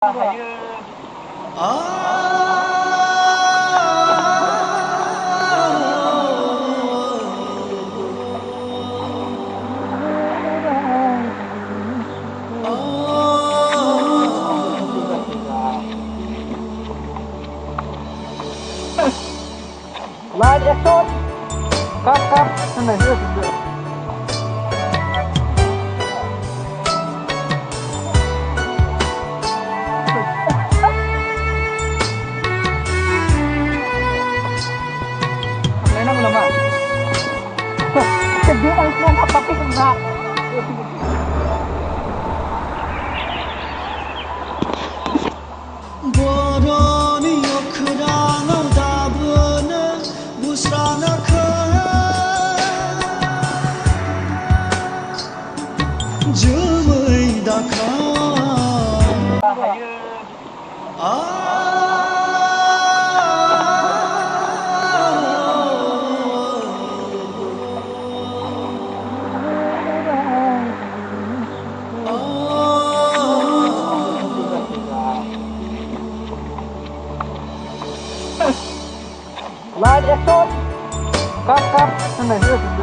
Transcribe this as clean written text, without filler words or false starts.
Light esot, kap, sana dia. Mana nak nama? Sedih kan semua apa tapi kena. Boroni okrana dabına busrana Jumay dakha Light esot, kap, sana dia.